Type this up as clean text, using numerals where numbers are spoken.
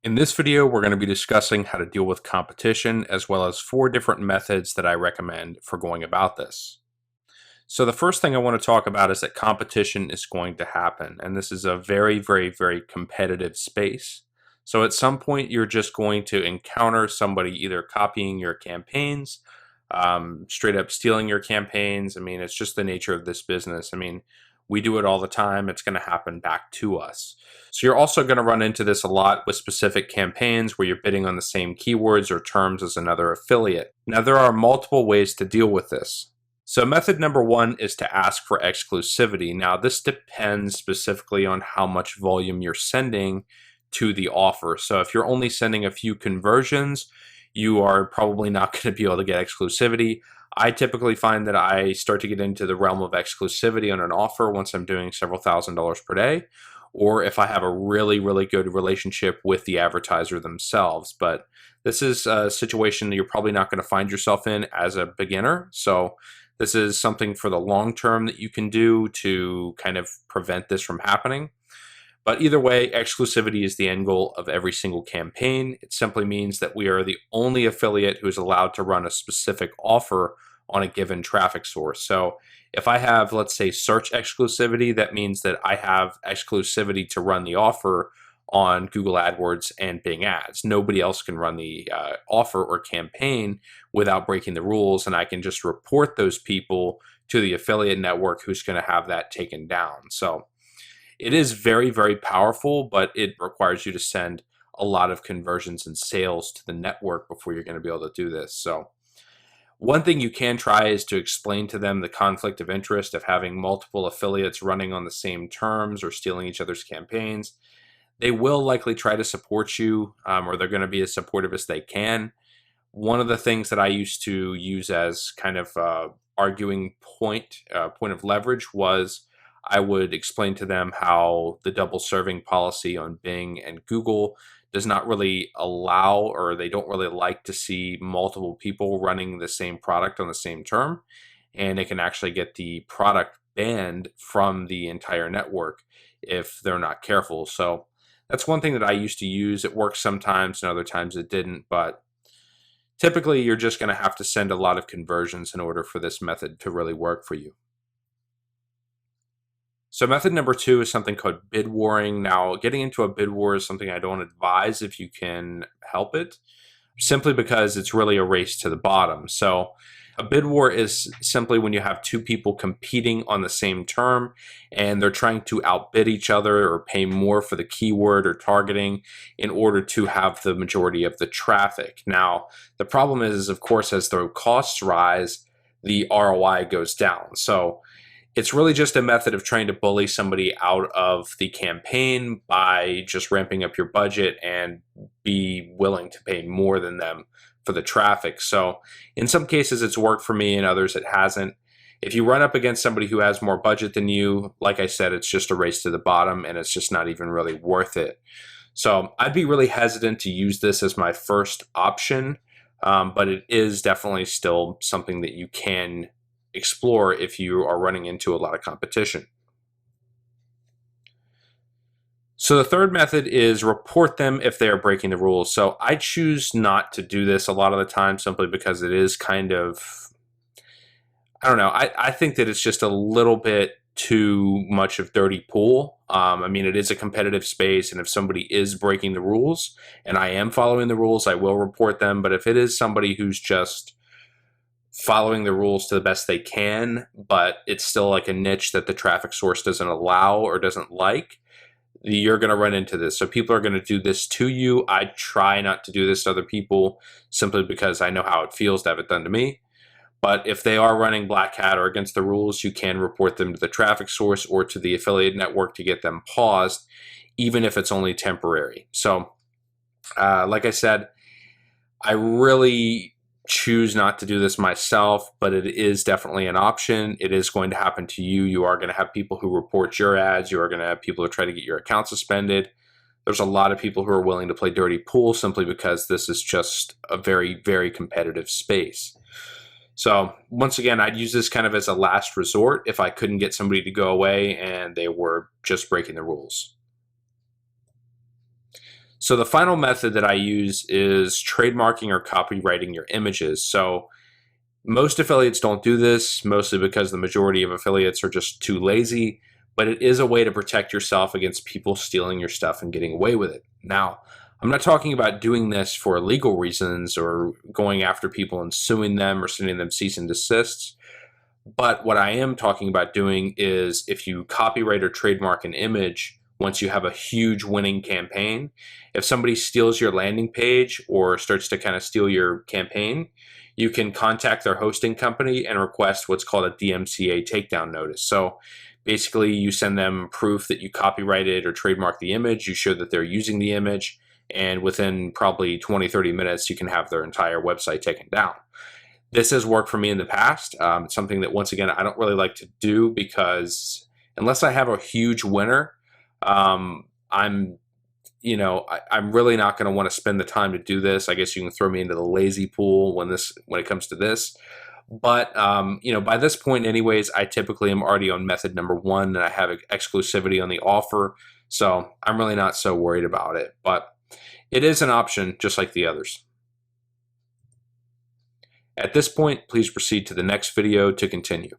In this video, we're going to be discussing how to deal with competition, as well as 4 different methods that I recommend for going about this. So the first thing I want to talk about is that competition is going to happen, and this is a very, very, very competitive space. So at some point, you're just going to encounter somebody either copying your campaigns, straight up stealing your campaigns. I mean, it's just the nature of this business. I mean, we do it all the time. It's going to happen back to us. So you're also going to run into this a lot with specific campaigns where you're bidding on the same keywords or terms as another affiliate. Now, there are multiple ways to deal with this. So method number 1 is to ask for exclusivity. Now, this depends specifically on how much volume you're sending to the offer. So if you're only sending a few conversions, you are probably not going to be able to get exclusivity. I typically find that I start to get into the realm of exclusivity on an offer once I'm doing several $1,000s per day, or if I have a really, really good relationship with the advertiser themselves. But this is a situation that you're probably not going to find yourself in as a beginner. So this is something for the long term that you can do to kind of prevent this from happening. But either way, exclusivity is the end goal of every single campaign. It simply means that we are the only affiliate who is allowed to run a specific offer on a given traffic source. So if I have, let's say, search exclusivity, that means that I have exclusivity to run the offer on Google AdWords and Bing Ads. Nobody else can run the offer or campaign without breaking the rules, and I can just report those people to the affiliate network who's going to have that taken down. So it is very, very powerful, but it requires you to send a lot of conversions and sales to the network before you're going to be able to do this. So one thing you can try is to explain to them the conflict of interest of having multiple affiliates running on the same terms or stealing each other's campaigns. They will likely try to support you, or they're going to be as supportive as they can. One of the things that I used to use as kind of arguing point of leverage was I would explain to them how the double serving policy on Bing and Google does not really allow, or they don't really like to see multiple people running the same product on the same term, and it can actually get the product banned from the entire network if they're not careful. So that's one thing that I used to use. It works sometimes and other times it didn't, but typically you're just going to have to send a lot of conversions in order for this method to really work for you. So method number 2 is something called bid warring. Now, getting into a bid war is something I don't advise if you can help it, simply because it's really a race to the bottom. So a bid war is simply when you have 2 people competing on the same term and they're trying to outbid each other or pay more for the keyword or targeting in order to have the majority of the traffic. Now, the problem is, of course, as the costs rise, the ROI goes down. So it's really just a method of trying to bully somebody out of the campaign by just ramping up your budget and be willing to pay more than them for the traffic. So in some cases it's worked for me, in others it hasn't. If you run up against somebody who has more budget than you, like I said, it's just a race to the bottom and it's just not even really worth it. So I'd be really hesitant to use this as my first option, but it is definitely still something that you can explore if you are running into a lot of competition. So the third method is report them if they are breaking the rules. So I choose not to do this a lot of the time simply because it is kind of, I don't know, I think that it's just a little bit too much of dirty pool. I mean, it is a competitive space, and if somebody is breaking the rules and I am following the rules, I will report them. But if it is somebody who's just following the rules to the best they can, but it's still like a niche that the traffic source doesn't allow or doesn't like, you're going to run into this. So people are going to do this to you. I try not to do this to other people simply because I know how it feels to have it done to me. But if they are running black hat or against the rules, you can report them to the traffic source or to the affiliate network to get them paused, even if it's only temporary. So like I said, I really choose not to do this myself, but it is definitely an option. It is going to happen to you. You are going to have people who report your ads. You are going to have people who try to get your account suspended. There's a lot of people who are willing to play dirty pool simply because this is just a very, very competitive space. So once again, I'd use this kind of as a last resort if I couldn't get somebody to go away and they were just breaking the rules. So the final method that I use is trademarking or copywriting your images. So most affiliates don't do this, mostly because the majority of affiliates are just too lazy, but it is a way to protect yourself against people stealing your stuff and getting away with it. Now, I'm not talking about doing this for legal reasons or going after people and suing them or sending them cease and desists. But what I am talking about doing is if you copyright or trademark an image, once you have a huge winning campaign, if somebody steals your landing page or starts to kind of steal your campaign, you can contact their hosting company and request what's called a DMCA takedown notice. So basically, you send them proof that you copyrighted or trademarked the image, you show that they're using the image, and within probably 20, 30 minutes, you can have their entire website taken down. This has worked for me in the past. It's something that, once again, I don't really like to do because unless I have a huge winner, I'm I'm really not going to want to spend the time to do this. I guess you can throw me into the lazy pool when it comes to this. But by this point, anyways, I typically am already on method number one, and I have exclusivity on the offer, so I'm really not so worried about it. But it is an option, just like the others. At this point, please proceed to the next video to continue.